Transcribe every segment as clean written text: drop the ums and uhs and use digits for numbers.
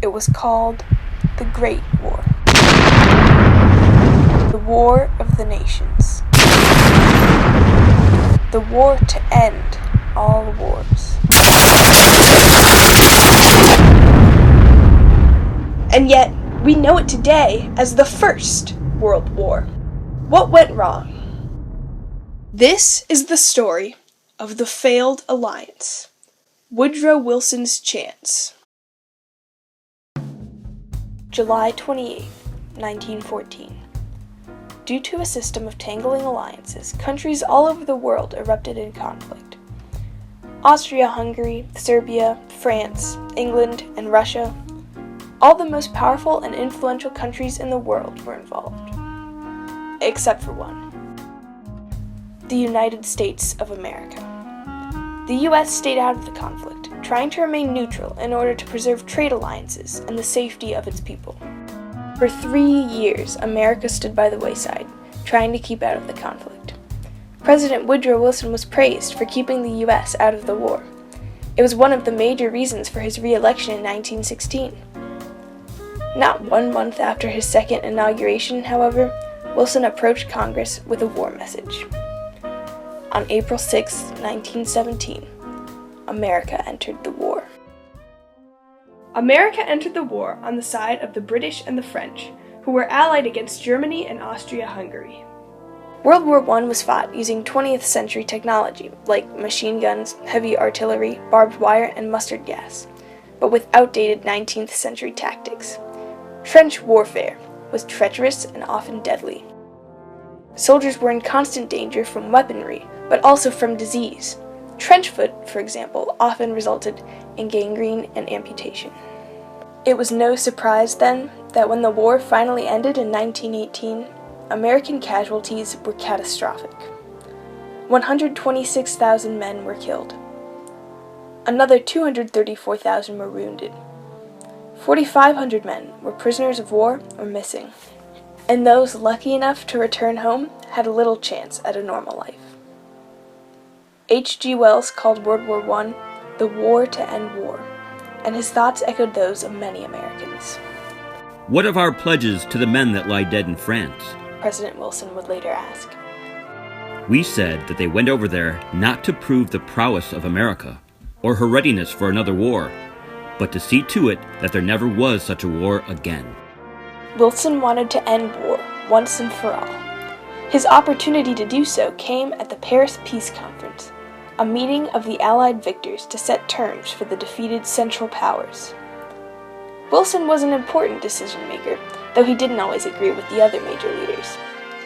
It was called the Great War. The War of the Nations. The war to end all wars. And yet, we know it today as the First World War. What went wrong? This is the story of the failed alliance. Woodrow Wilson's chance. July 28, 1914. Due to a system of tangling alliances, countries all over the world erupted in conflict. Austria-Hungary, Serbia, France, England, and Russia, all the most powerful and influential countries in the world were involved. Except for one. The United States of America. The U.S. stayed out of the conflict, trying to remain neutral in order to preserve trade alliances and the safety of its people. For 3 years, America stood by the wayside, trying to keep out of the conflict. President Woodrow Wilson was praised for keeping the U.S. out of the war. It was one of the major reasons for his re-election in 1916. Not 1 month after his second inauguration, however, Wilson approached Congress with a war message. On April 6, 1917, America entered the war. America entered the war on the side of the British and the French, who were allied against Germany and Austria-Hungary. World War I was fought using 20th century technology, like machine guns, heavy artillery, barbed wire, and mustard gas, but with outdated 19th century tactics. Trench warfare was treacherous and often deadly. Soldiers were in constant danger from weaponry, but also from disease. Trench foot, for example, often resulted in gangrene and amputation. It was no surprise, then, that when the war finally ended in 1918, American casualties were catastrophic. 126,000 men were killed. Another 234,000 were wounded. 4,500 men were prisoners of war or missing. And those lucky enough to return home had little chance at a normal life. H.G. Wells called World War I the war to end war, and his thoughts echoed those of many Americans. What of our pledges to the men that lie dead in France? President Wilson would later ask. We said that they went over there not to prove the prowess of America, or her readiness for another war, but to see to it that there never was such a war again. Wilson wanted to end war once and for all. His opportunity to do so came at the Paris Peace Conference, a meeting of the Allied victors to set terms for the defeated Central Powers. Wilson was an important decision-maker, though he didn't always agree with the other major leaders.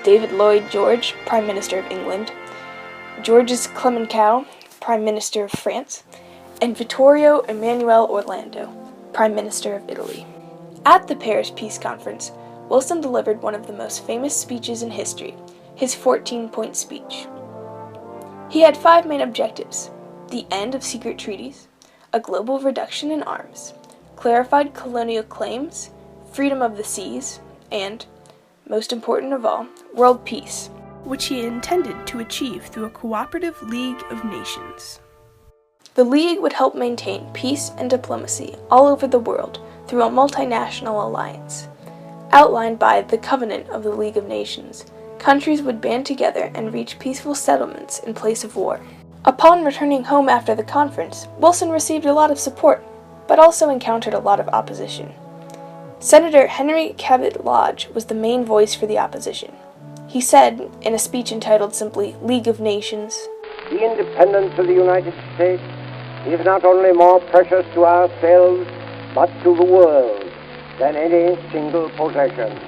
David Lloyd George, Prime Minister of England, Georges Clemenceau, Prime Minister of France, and Vittorio Emanuele Orlando, Prime Minister of Italy. At the Paris Peace Conference, Wilson delivered one of the most famous speeches in history, his 14-point speech. He had 5 main objectives: the end of secret treaties, a global reduction in arms, clarified colonial claims, freedom of the seas, and, most important of all, world peace, which he intended to achieve through a cooperative League of Nations. The League would help maintain peace and diplomacy all over the world through a multinational alliance. Outlined by the Covenant of the League of Nations, countries would band together and reach peaceful settlements in place of war. Upon returning home after the conference, Wilson received a lot of support, but also encountered a lot of opposition. Senator Henry Cabot Lodge was the main voice for the opposition. He said, in a speech entitled simply League of Nations, "The independence of the United States is not only more precious to ourselves, but to the world than any single possession.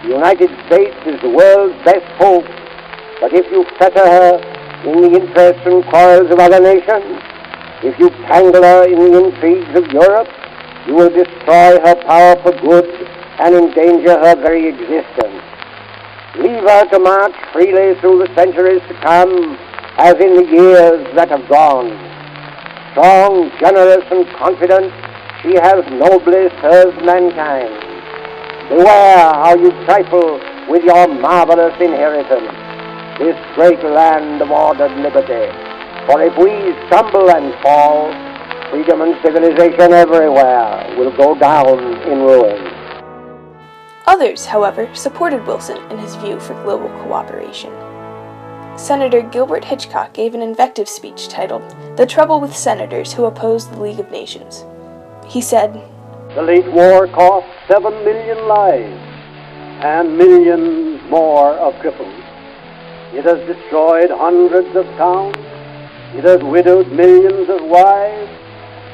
The United States is the world's best hope, but if you fetter her in the interests and quarrels of other nations, if you tangle her in the intrigues of Europe, you will destroy her power for good and endanger her very existence. Leave her to march freely through the centuries to come, as in the years that have gone. Strong, generous, and confident, she has nobly served mankind. Beware how you trifle with your marvelous inheritance, this great land of ordered liberty. For if we stumble and fall, freedom and civilization everywhere will go down in ruin. Others, however, supported Wilson in his view for global cooperation. Senator Gilbert Hitchcock gave an invective speech titled, "The Trouble with Senators Who Oppose the League of Nations." He said, "The late war cost 7 million lives and millions more of cripples. It has destroyed hundreds of towns. It has widowed millions of wives.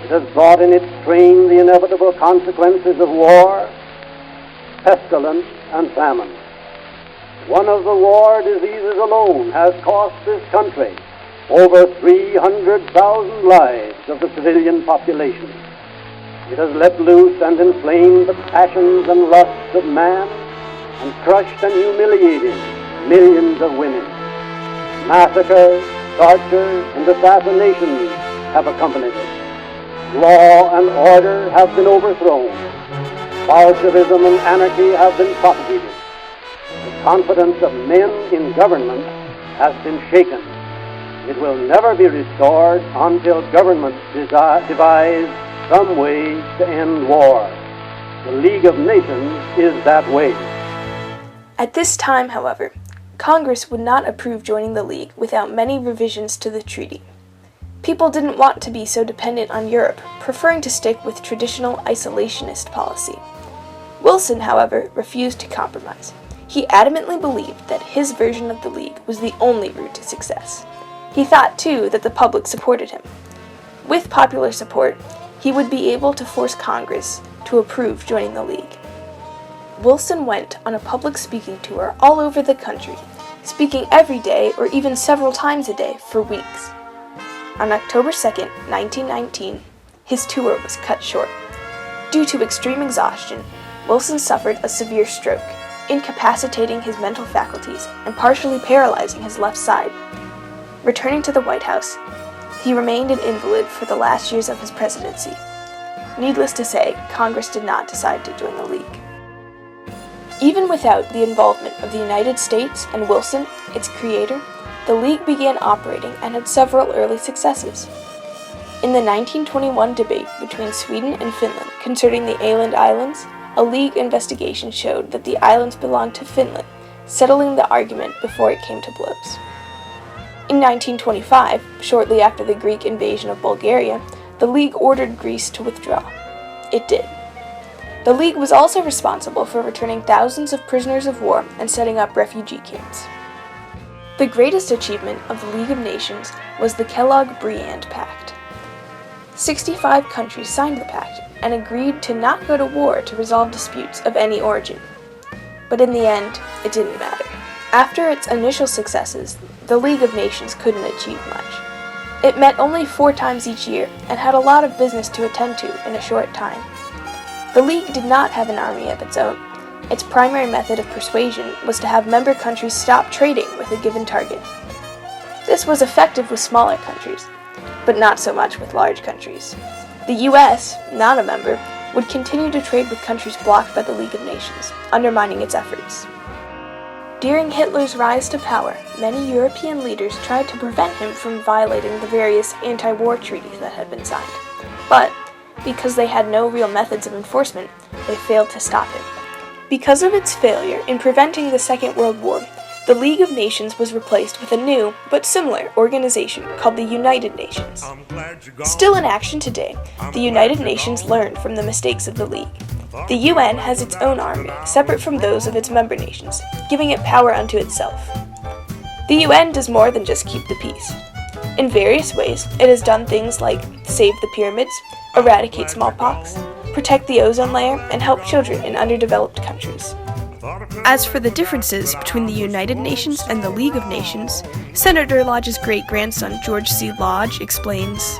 It has brought in its train the inevitable consequences of war, pestilence, and famine. One of the war diseases alone has cost this country over 300,000 lives of the civilian population. It has let loose and inflamed the passions and lusts of man and crushed and humiliated millions of women. Massacres, tortures, and assassinations have accompanied it. Law and order have been overthrown. Bolshevism and anarchy have been propagated. The confidence of men in government has been shaken. It will never be restored until governments devise some way to end war. The League of Nations is that way." At this time, however, Congress would not approve joining the League without many revisions to the treaty. People didn't want to be so dependent on Europe, preferring to stick with traditional isolationist policy. Wilson, however, refused to compromise. He adamantly believed that his version of the League was the only route to success. He thought, too, that the public supported him. With popular support, he would be able to force Congress to approve joining the League. Wilson went on a public speaking tour all over the country, speaking every day or even several times a day for weeks. On October 2nd, 1919, his tour was cut short. Due to extreme exhaustion, Wilson suffered a severe stroke, incapacitating his mental faculties and partially paralyzing his left side. Returning to the White House, he remained an invalid for the last years of his presidency. Needless to say, Congress did not decide to join the League. Even without the involvement of the United States and Wilson, its creator, the League began operating and had several early successes. In the 1921 debate between Sweden and Finland concerning the Åland Islands, a League investigation showed that the islands belonged to Finland, settling the argument before it came to blows. In 1925, shortly after the Greek invasion of Bulgaria, the League ordered Greece to withdraw. It did. The League was also responsible for returning thousands of prisoners of war and setting up refugee camps. The greatest achievement of the League of Nations was the Kellogg-Briand Pact. 65 countries signed the pact and agreed to not go to war to resolve disputes of any origin. But in the end, it didn't matter. After its initial successes, the League of Nations couldn't achieve much. It met only 4 times each year and had a lot of business to attend to in a short time. The League did not have an army of its own. Its primary method of persuasion was to have member countries stop trading with a given target. This was effective with smaller countries, but not so much with large countries. The US, not a member, would continue to trade with countries blocked by the League of Nations, undermining its efforts. During Hitler's rise to power, many European leaders tried to prevent him from violating the various anti-war treaties that had been signed. But, because they had no real methods of enforcement, they failed to stop him. Because of its failure in preventing the Second World War, the League of Nations was replaced with a new, but similar, organization called the United Nations. Still in action today, the United Nations learned from the mistakes of the League. The UN has its own army, separate from those of its member nations, giving it power unto itself. The UN does more than just keep the peace. In various ways, it has done things like save the pyramids, eradicate smallpox, protect the ozone layer, and help children in underdeveloped countries. As for the differences between the United Nations and the League of Nations, Senator Lodge's great-grandson George C. Lodge explains,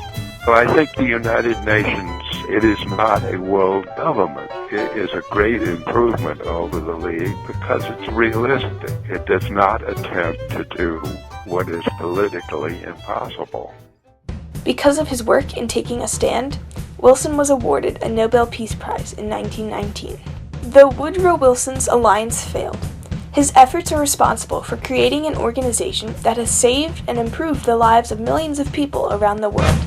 I think the United Nations, it is not a world government. It is a great improvement over the League because it's realistic. It does not attempt to do what is politically impossible. Because of his work in taking a stand, Wilson was awarded a Nobel Peace Prize in 1919. Though Woodrow Wilson's alliance failed, his efforts are responsible for creating an organization that has saved and improved the lives of millions of people around the world.